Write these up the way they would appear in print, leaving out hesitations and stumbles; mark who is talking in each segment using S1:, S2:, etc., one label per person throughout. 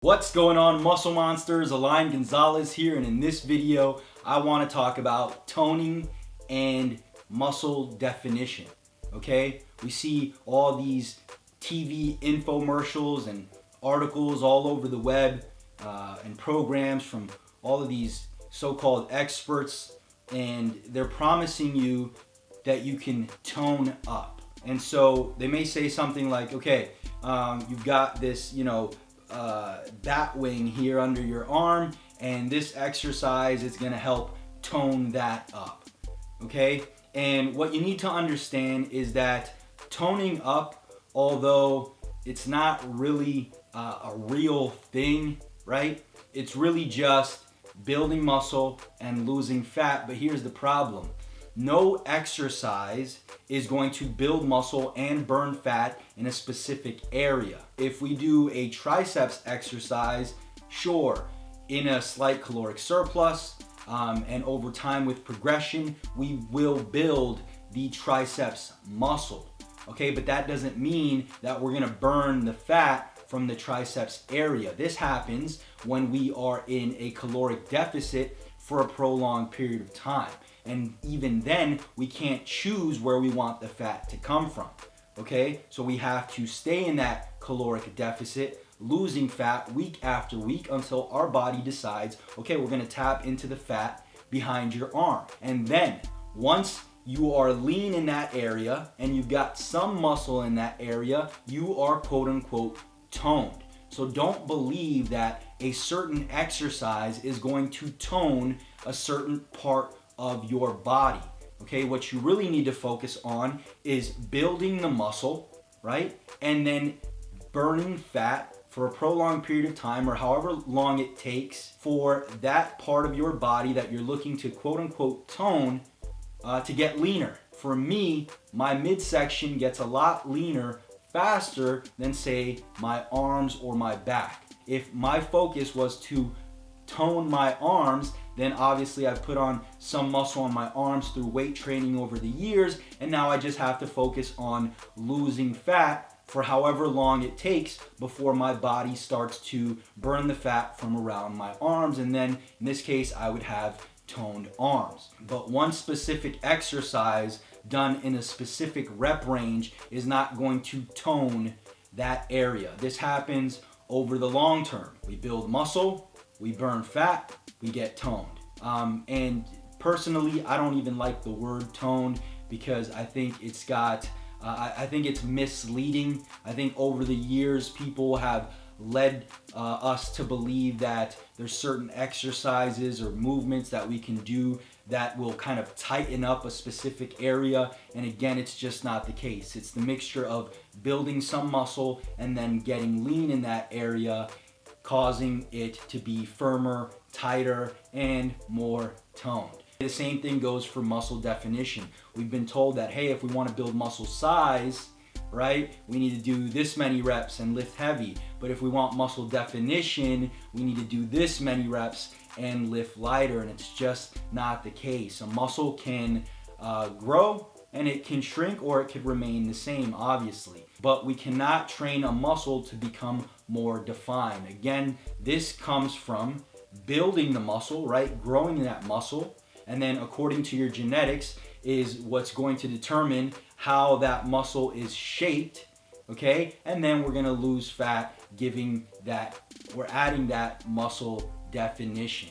S1: What's going on, muscle monsters? Alain Gonzalez here, and in this video I want to talk about toning and muscle definition. Okay, we see all these TV infomercials and articles all over the web and programs from all of these so-called experts, and they're promising you that you can tone up. And so they may say something like, okay, you've got this, bat wing here under your arm, and this exercise is going to help tone that up. Okay, and what you need to understand is that toning up, although it's not really a real thing, right? It's really just building muscle and losing fat. But here's the problem: no exercise is going to build muscle and burn fat in a specific area. If we do a triceps exercise, sure, in a slight caloric surplus, and over time with progression, we will build the triceps muscle. Okay, but that doesn't mean that we're gonna burn the fat from the triceps area. This happens when we are in a caloric deficit for a prolonged period of time. And even then, we can't choose where we want the fat to come from. Okay, so we have to stay in that caloric deficit, losing fat week after week until our body decides, okay, we're gonna tap into the fat behind your arm. And then once you are lean in that area and you've got some muscle in that area, you are quote unquote toned. So don't believe that a certain exercise is going to tone a certain part of your body. Okay, what you really need to focus on is building the muscle, right? And then burning fat for a prolonged period of time, or however long it takes for that part of your body that you're looking to quote unquote tone to get leaner. For me, my midsection gets a lot leaner faster than, say, my arms or my back. If my focus was to tone my arms, then obviously I've put on some muscle on my arms through weight training over the years, and now I just have to focus on losing fat for however long it takes before my body starts to burn the fat from around my arms, and then in this case I would have toned arms. But one specific exercise done in a specific rep range is not going to tone that area. This happens over the long term. We build muscle, we burn fat, we get toned. And personally, I don't even like the word toned because I think it's got, I think it's misleading. I think over the years, people have led us to believe that there's certain exercises or movements that we can do that will kind of tighten up a specific area. And again, it's just not the case. It's the mixture of building some muscle and then getting lean in that area, causing it to be firmer, tighter, and more toned. The same thing goes for muscle definition. We've been told that, hey, if we want to build muscle size, right, we need to do this many reps and lift heavy. But if we want muscle definition, we need to do this many reps and lift lighter, and it's just not the case. A muscle can grow and it can shrink, or it could remain the same, obviously. But we cannot train a muscle to become more defined. Again, this comes from building the muscle, right? Growing that muscle. And then according to your genetics is what's going to determine how that muscle is shaped, okay? And then we're gonna lose fat, giving that, we're adding that muscle definition,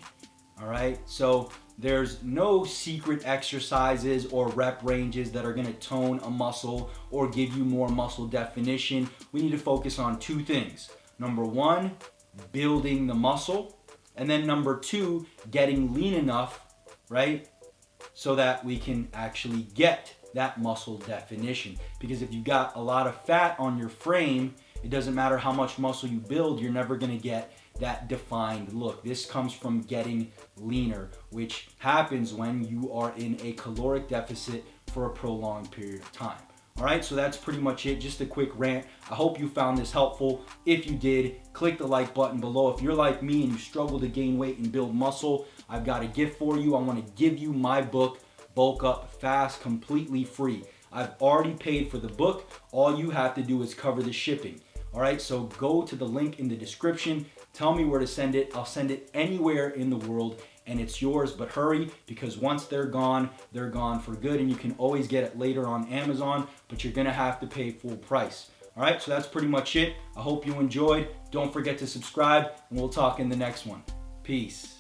S1: all right? So there's no secret exercises or rep ranges that are gonna tone a muscle or give you more muscle definition. We need to focus on two things. Number one, building the muscle. And then number two, getting lean enough, right? So that we can actually get that muscle definition. Because if you've got a lot of fat on your frame, it doesn't matter how much muscle you build, you're never gonna get that defined look. This comes from getting leaner, which happens when you are in a caloric deficit for a prolonged period of time. All right, so that's pretty much it. Just a quick rant. I hope you found this helpful. If you did, click the like button below. If you're like me and you struggle to gain weight and build muscle, I've got a gift for you. I want to give you my book, Bulk Up Fast, completely free. I've already paid for the book. All you have to do is cover the shipping. All right, so go to the link in the description, Tell me where to send it. I'll send it anywhere in the world and it's yours, but hurry because once they're gone for good, and you can always get it later on Amazon, but you're gonna have to pay full price. All right, so that's pretty much it. I hope you enjoyed. Don't forget to subscribe and we'll talk in the next one. Peace.